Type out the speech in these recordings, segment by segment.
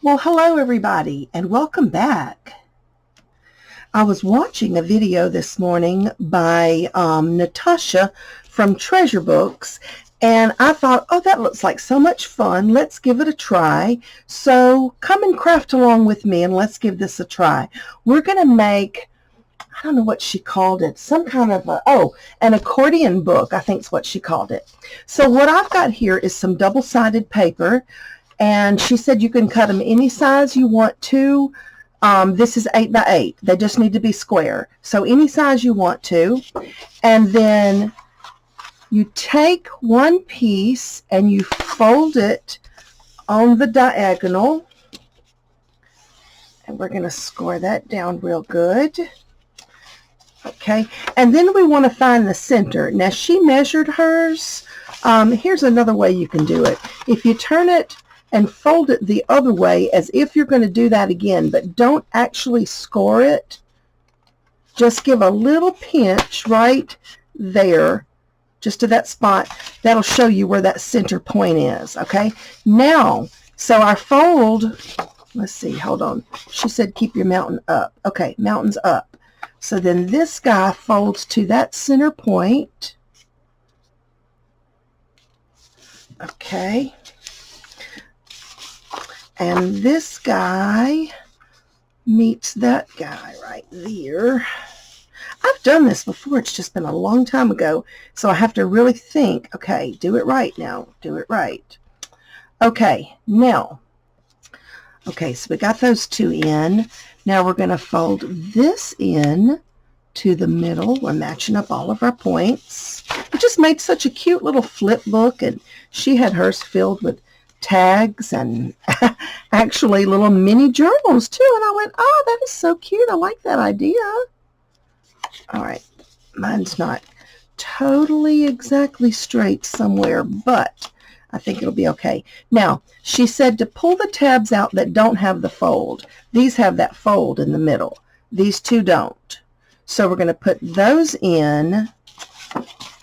Well, hello everybody and welcome back. I was watching a video this morning by Natasha from Treasure Books, and I thought, oh, that looks like so much fun. Let's give it a try. So come and craft along with me and let's give this a try. We're going to make, I don't know what she called it, some kind of an accordion book, I think is what she called it. So what I've got here is some double-sided paper. And she said you can cut them any size you want to. This is 8 by 8. They just need to be square. So any size you want to. And then you take one piece and you fold it on the diagonal. And we're going to score that down real good. Okay. And then we want to find the center. Now she measured hers. Here's another way you can do it. If you turn it and fold it the other way as if you're going to do that again, but don't actually score it. Just give a little pinch right there, just to that spot. That'll show you where that center point is, okay? Now, so our fold, let's see, hold on. She said keep your mountain up. Okay, mountain's up. So then this guy folds to that center point. Okay. And this guy meets that guy right there. I've done this before. It's just been a long time ago. So I have to really think, okay, do it right now. Do it right. Okay, now. Okay, so we got those two in. Now we're going to fold this in to the middle. We're matching up all of our points. We just made such a cute little flip book, and she had hers filled with tags and actually little mini journals too. And I went, oh, that is so cute. I like that idea. All right. Mine's not totally exactly straight somewhere, but I think it'll be okay. Now, she said to pull the tabs out that don't have the fold. These have that fold in the middle. These two don't. So we're going to put those in.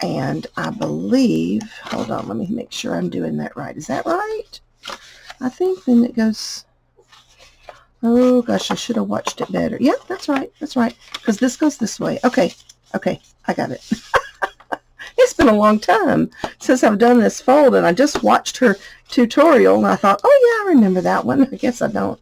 And I believe, hold on, let me make sure I'm doing that right. Is that right? I think then it goes, oh gosh, I should have watched it better. Yeah, that's right. That's right. Because this goes this way. Okay. Okay. I got it. It's been a long time since I've done this fold, and I just watched her tutorial and I thought, oh yeah, I remember that one. I guess I don't.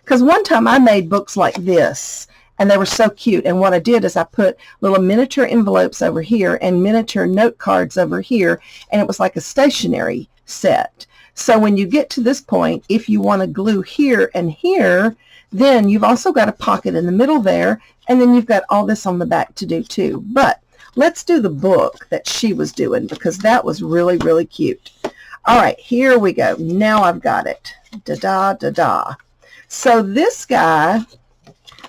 Because one time I made books like this, and they were so cute. And what I did is I put little miniature envelopes over here and miniature note cards over here. And it was like a stationery set. So when you get to this point, if you want to glue here and here, then you've also got a pocket in the middle there. And then you've got all this on the back to do too. But let's do the book that she was doing, because that was really, really cute. All right, here we go. Now I've got it. Da-da, da-da. So this guy,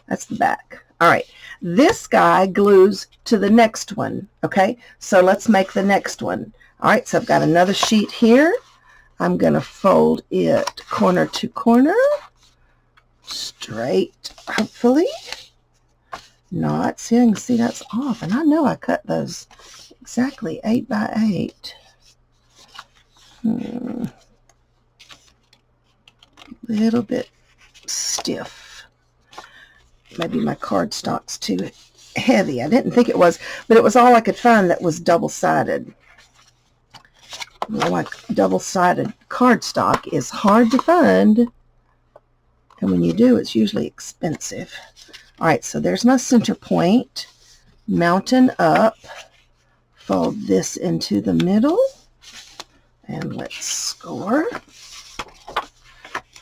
that's the back. All right. This guy glues to the next one. Okay. So let's make the next one. All right. So I've got another sheet here. I'm going to fold it corner to corner. Straight, hopefully. Not. See, I can see that's off. And I know I cut those exactly 8 by 8. A little bit stiff. Maybe my cardstock's too heavy. I didn't think it was, but it was all I could find that was double-sided. Like double-sided cardstock is hard to find, and when you do, it's usually expensive. All right, so there's my center point. Mountain up. Fold this into the middle, and let's score.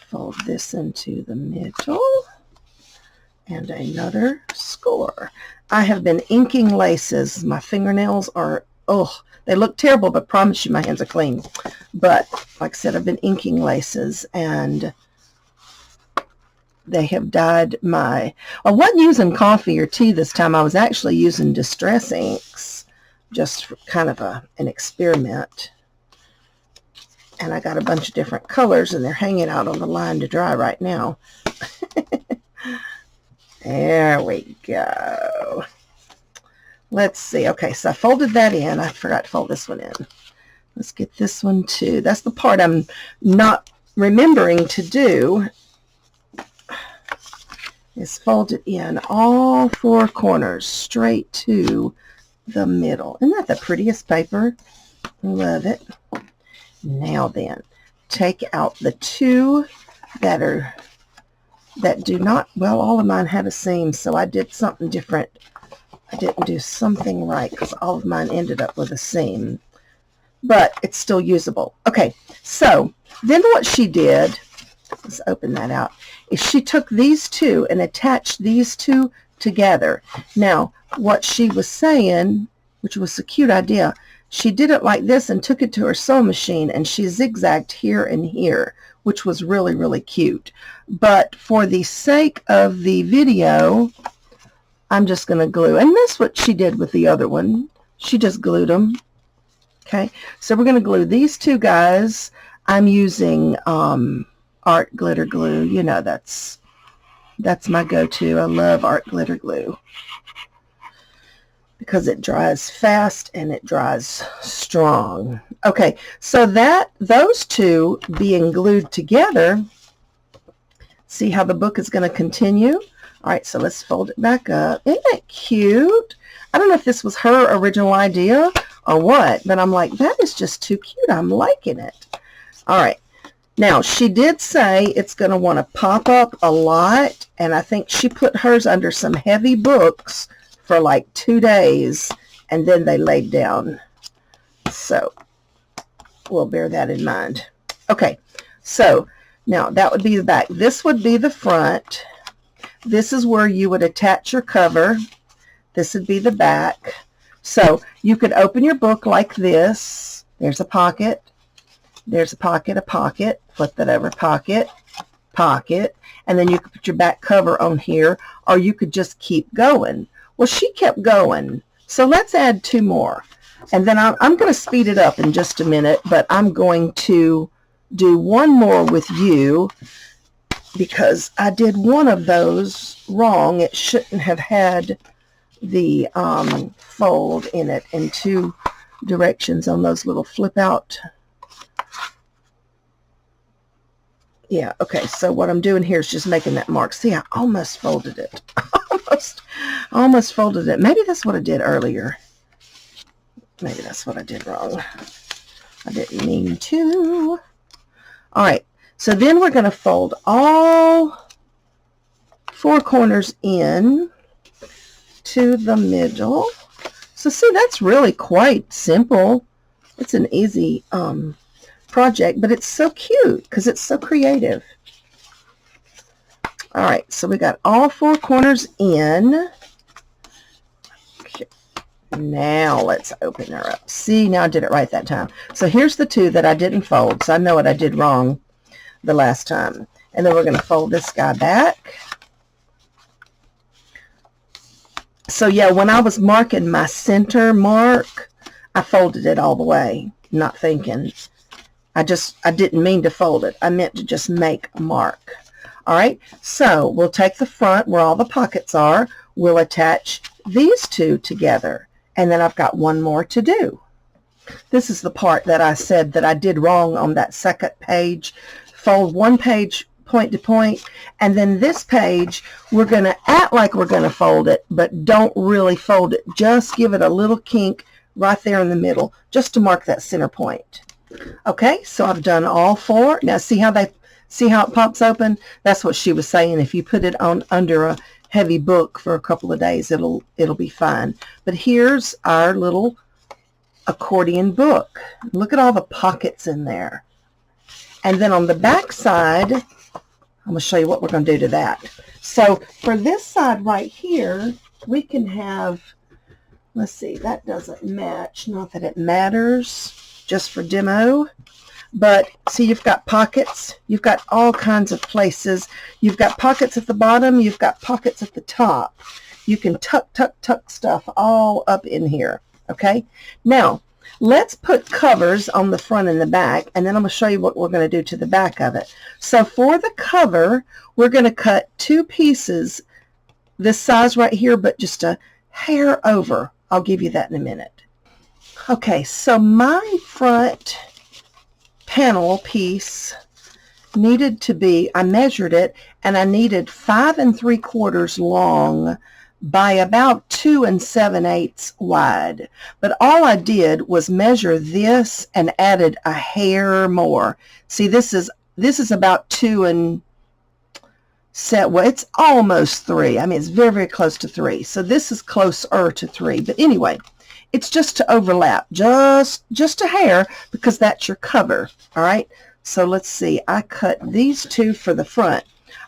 Fold this into the middle. And another score. I have been inking laces. My fingernails are, oh, they look terrible, but promise you my hands are clean. But like I said, I've been inking laces, and they have dyed my, I wasn't using coffee or tea this time. I was actually using Distress inks, just for kind of an experiment. And I got a bunch of different colors, and they're hanging out on the line to dry right now. There we go. Let's see. Okay, so I folded that in. I forgot to fold this one in. Let's get this one too. That's the part I'm not remembering to do. is fold it in all four corners straight to the middle. Isn't that the prettiest paper? Love it. Now then, take out the two that do not, well, all of mine had a seam, so I did something different. I didn't do something right because all of mine ended up with a seam, but it's still usable. Okay, so then what she did, let's open that out, is she took these two and attached these two together. Now, what she was saying, which was a cute idea, she did it like this and took it to her sewing machine, and she zigzagged here and here, which was really, really cute. But for the sake of the video, I'm just going to glue. And that's what she did with the other one. She just glued them. Okay, so we're going to glue these two guys. I'm using art glitter glue. You know, that's my go-to. I love art glitter glue because it dries fast and it dries strong. Okay, so those two being glued together, see how the book is going to continue? All right, so let's fold it back up. Isn't that cute? I don't know if this was her original idea or what, but I'm like, that is just too cute. I'm liking it. All right. Now, she did say it's going to want to pop up a lot, and I think she put hers under some heavy books for like 2 days, and then they laid down. So we'll bear that in mind. Okay, so now that would be the back. This would be the front. This is where you would attach your cover. This would be the back. So you could open your book like this. There's a pocket. There's a pocket, a pocket. Flip that over, pocket, pocket. And then you could put your back cover on here, or you could just keep going. Well, she kept going. So let's add 2 more. And then I'm going to speed it up in just a minute, but I'm going to do 1 more with you, because I did one of those wrong. It shouldn't have had the fold in it in 2 directions on those little flip out. Yeah, okay, so what I'm doing here is just making that mark. See, I almost folded it. almost folded it. Maybe that's what I did earlier. Maybe that's what I did wrong. I didn't mean to. All right. So then we're going to fold all 4 corners in to the middle. So see, that's really quite simple. It's an easy project, but it's so cute because it's so creative. All right, so we got all 4 corners in. Okay. Now let's open her up. See, now I did it right that time. So here's the 2 that I didn't fold, so I know what I did wrong the last time. And then we're going to fold this guy back. So yeah, when I was marking my center mark, I folded it all the way, not thinking. I didn't mean to fold it. I meant to just make a mark. All right, so we'll take the front where all the pockets are. We'll attach these 2 together. And then I've got 1 more to do. This is the part that I said that I did wrong on that second page. Fold 1 page point to point, and then this page we're going to act like we're going to fold it, but don't really fold it. Just give it a little kink right there in the middle, just to mark that center point. Okay, so I've done all 4. Now see how it pops open? That's what she was saying. If you put it on under a heavy book for a couple of days, it'll be fine. But here's our little accordion book. Look at all the pockets in there. And then on the back side, I'm going to show you what we're going to do to that. So for this side right here, we can have, let's see, that doesn't match. Not that it matters, just for demo. But see, you've got pockets. You've got all kinds of places. You've got pockets at the bottom. You've got pockets at the top. You can tuck, tuck, tuck stuff all up in here. Okay? Now, let's put covers on the front and the back, and then I'm going to show you what we're going to do to the back of it. So for the cover, we're going to cut 2 pieces this size right here, but just a hair over. I'll give you that in a minute. Okay, so my front panel piece needed to be, I measured it, and I needed 5 3/4 long by about 2 7/8 wide. But all I did was measure this and added a hair more. See, this is about 2 well, it's almost 3. I mean, it's very, very close to 3. So this is closer to 3. But anyway, it's just to overlap, just a hair, because that's your cover. All right. So let's see. I cut these 2 for the front.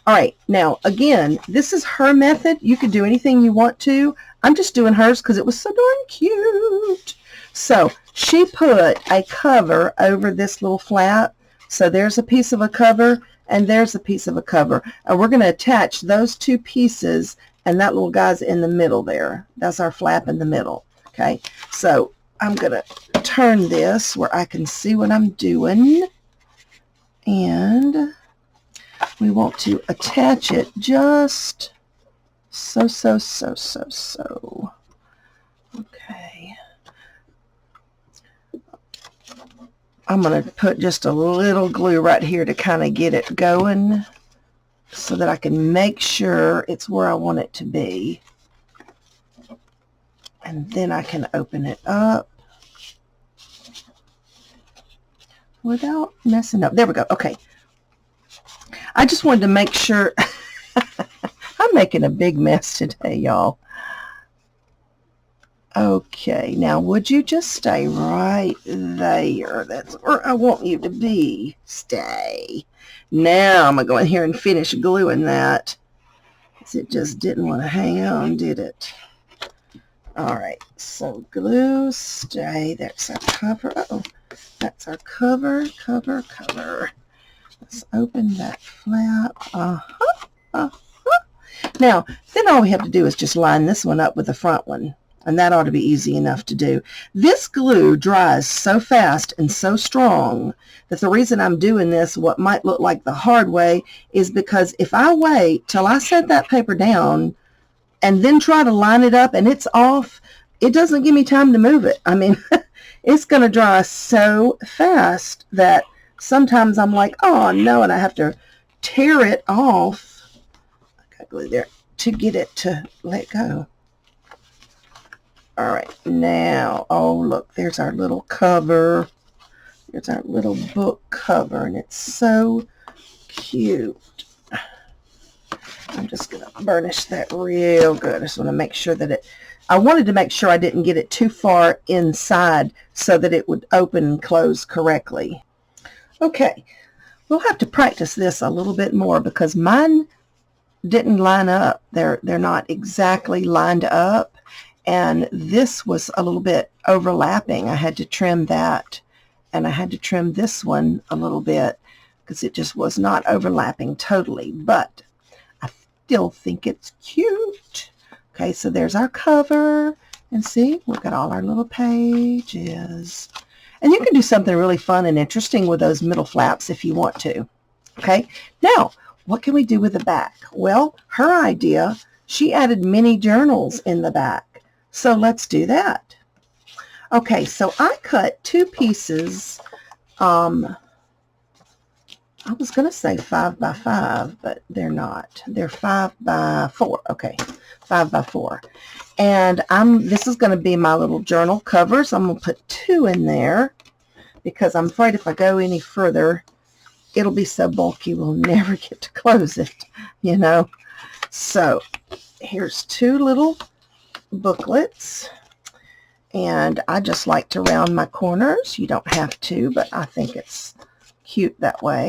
All right. Now, again, this is her method. You could do anything you want to. I'm just doing hers because it was so darn cute. So she put a cover over this little flap. So there's a piece of a cover, and there's a piece of a cover. And we're going to attach those 2 pieces, and that little guy's in the middle there. That's our flap in the middle. Okay, so I'm going to turn this where I can see what I'm doing. And we want to attach it just so. Okay. I'm going to put just a little glue right here to kind of get it going so that I can make sure it's where I want it to be. And then I can open it up without messing up. There we go. Okay. I just wanted to make sure. I'm making a big mess today, y'all. Okay. Now, would you just stay right there? That's where I want you to be. Stay. Now, I'm going to go in here and finish gluing that. It just didn't want to hang on, did it? All right, so glue, stay. That's our cover. Uh-oh, that's our cover. Let's open that flap. Now, then all we have to do is just line this one up with the front one, and that ought to be easy enough to do. This glue dries so fast and so strong that the reason I'm doing this, what might look like the hard way, is because if I wait till I set that paper down and then try to line it up and it's off, it doesn't give me time to move it. I mean, it's going to dry so fast that sometimes I'm like, oh no, and I have to tear it off. I got glue there to get it to let go. All right, now, oh look, there's our little cover. There's our little book cover, and it's so cute. I'm just going to burnish that real good. I just want to make sure that I wanted to make sure I didn't get it too far inside so that it would open and close correctly. Okay, we'll have to practice this a little bit more because mine didn't line up. They're not exactly lined up, and this was a little bit overlapping. I had to trim that, and I had to trim this one a little bit because it just was not overlapping totally, but still think it's cute. Okay, so there's our cover, and see, we've got all our little pages. And you can do something really fun and interesting with those middle flaps if you want to. Okay, now, what can we do with the back? Well, her idea, she added mini journals in the back. So let's do that. Okay, so I cut 2 pieces, I was going to say 5 by 5, but they're not. They're 5 by 4. Okay, 5 by 4. And this is going to be my little journal cover, so I'm going to put 2 in there because I'm afraid if I go any further, it'll be so bulky we'll never get to close it, you know. So here's 2 little booklets, and I just like to round my corners. You don't have to, but I think it's cute that way.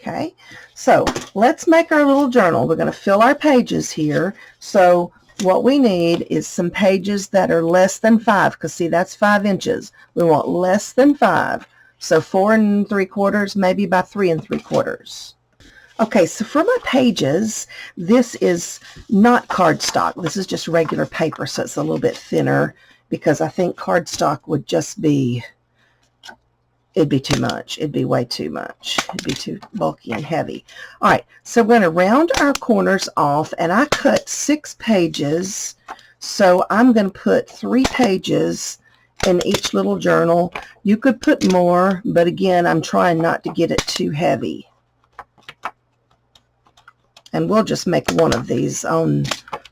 Okay, so let's make our little journal. We're going to fill our pages here. So what we need is some pages that are less than 5, because see, that's 5 inches. We want less than 5. So 4 3/4, maybe by 3 3/4. Okay, so for my pages, this is not cardstock. This is just regular paper, so it's a little bit thinner because I think cardstock would just be, it'd be too much. It'd be way too much. It'd be too bulky and heavy. All right, so we're going to round our corners off, and I cut 6 pages, so I'm going to put 3 pages in each little journal. You could put more, but again, I'm trying not to get it too heavy. And we'll just make one of these on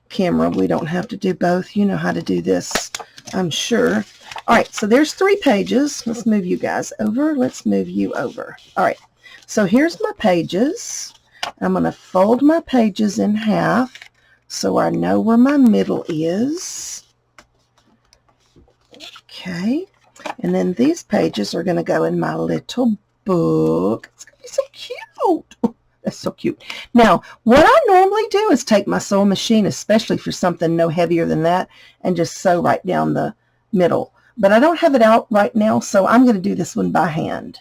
camera. We don't have to do both. You know how to do this, I'm sure. All right, so there's 3 pages. Let's move you guys over. Let's move you over. All right, so here's my pages. I'm going to fold my pages in half so I know where my middle is. Okay, and then these pages are going to go in my little book. It's going to be so cute. That's so cute. Now, what I normally do is take my sewing machine, especially for something no heavier than that, and just sew right down the middle. But I don't have it out right now, so I'm going to do this one by hand.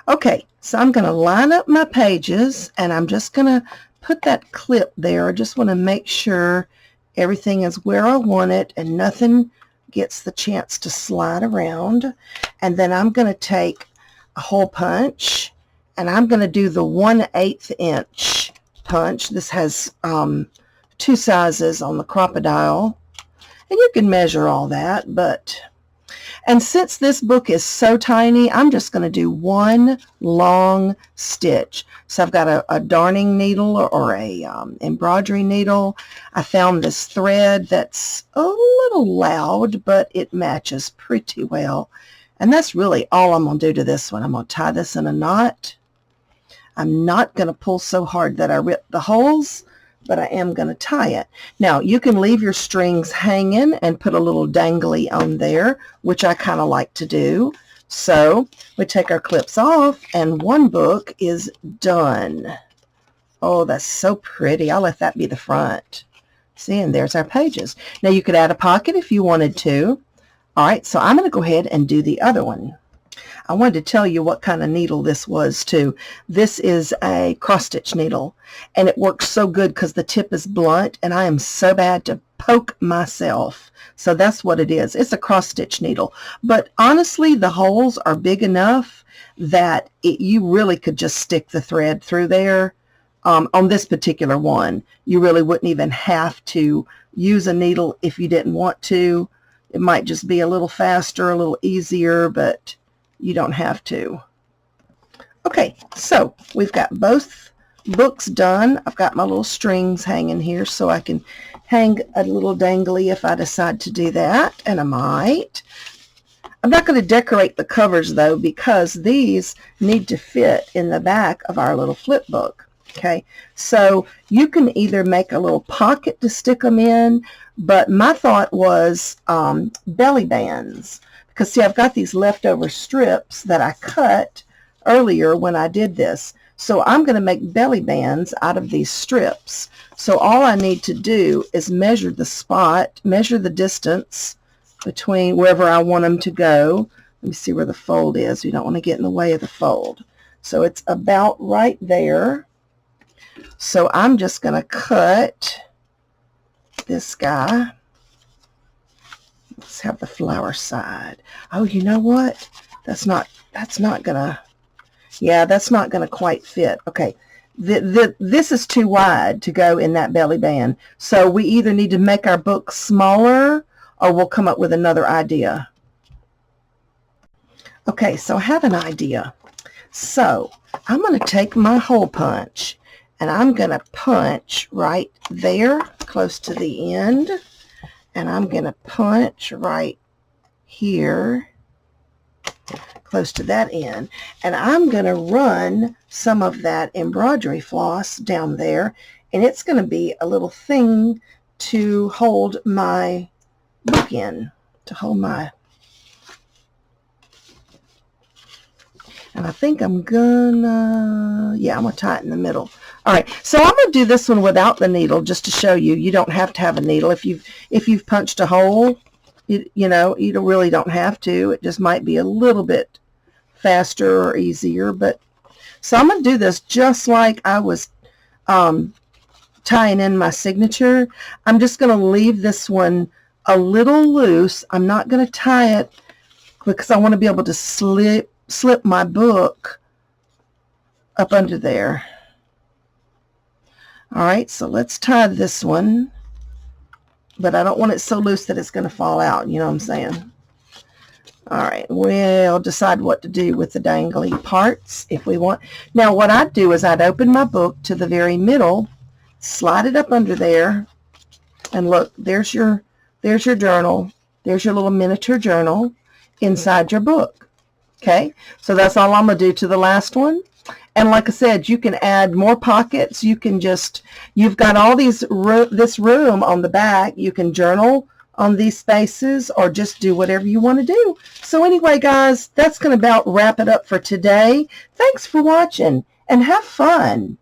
Okay, so I'm going to line up my pages, and I'm just going to put that clip there. I just want to make sure everything is where I want it and nothing gets the chance to slide around. And then I'm going to take a hole punch, and I'm going to do the 1/8 inch punch. This has 2 sizes on the crocodile, and you can measure all that. And since this book is so tiny, I'm just going to do 1 long stitch. So I've got a darning needle or a embroidery needle. I found this thread that's a little loud, but it matches pretty well. And that's really all I'm going to do to this one. I'm going to tie this in a knot. I'm not going to pull so hard that I rip the holes, but I am going to tie it. Now, you can leave your strings hanging and put a little dangly on there, which I kind of like to do. So we take our clips off, and one book is done. Oh, that's so pretty. I'll let that be the front. See, and there's our pages. Now, you could add a pocket if you wanted to. All right, so I'm going to go ahead and do the other one. I wanted to tell you what kind of needle this was too. This is a cross stitch needle, and it works so good because the tip is blunt, and I am so bad to poke myself. So that's what it is. It's a cross stitch needle, but honestly the holes are big enough that you really could just stick the thread through there. On this particular one, you really wouldn't even have to use a needle if you didn't want to. It might just be a little faster, a little easier, but you don't have to. Okay, so we've got both books done. I've got my little strings hanging here so I can hang a little dangly if I decide to do that, and I might. I'm not going to decorate the covers though, because these need to fit in the back of our little flip book. Okay, so you can either make a little pocket to stick them in, but my thought was belly bands. Because see, I've got these leftover strips that I cut earlier when I did this. So I'm going to make belly bands out of these strips. So all I need to do is measure the spot, measure the distance between wherever I want them to go. Let me see where the fold is. You don't want to get in the way of the fold. So it's about right there. So I'm just going to cut this guy. Let's have the flower side. Oh, you know what? That's not gonna, yeah, that's not gonna quite fit. Okay, this is too wide to go in that belly band. So we either need to make our book smaller, or we'll come up with another idea. Okay, so I have an idea. So I'm going to take my hole punch, and I'm going to punch right there close to the end. And I'm going to punch right here close to that end, and I'm going to run some of that embroidery floss down there, and it's going to be a little thing to hold my book in, to hold my, and I think I'm gonna, yeah, I'm gonna tie it in the middle. All right, so I'm going to do this one without the needle just to show you. You don't have to have a needle. If you've punched a hole, you know, you really don't have to. It just might be a little bit faster or easier. But so I'm going to do this just like I was tying in my signature. I'm just going to leave this one a little loose. I'm not going to tie it because I want to be able to slip my book up under there. All right, so let's tie this one, but I don't want it so loose that it's going to fall out, you know what I'm saying? All right, we'll decide what to do with the dangly parts if we want. Now, what I'd do is I'd open my book to the very middle, slide it up under there, and look, there's your journal. There's your little miniature journal inside your book. Okay, so that's all I'm going to do to the last one. And like I said, you can add more pockets. You can just, you've got all these, this room on the back. You can journal on these spaces or just do whatever you want to do. So anyway, guys, that's going to about wrap it up for today. Thanks for watching and have fun.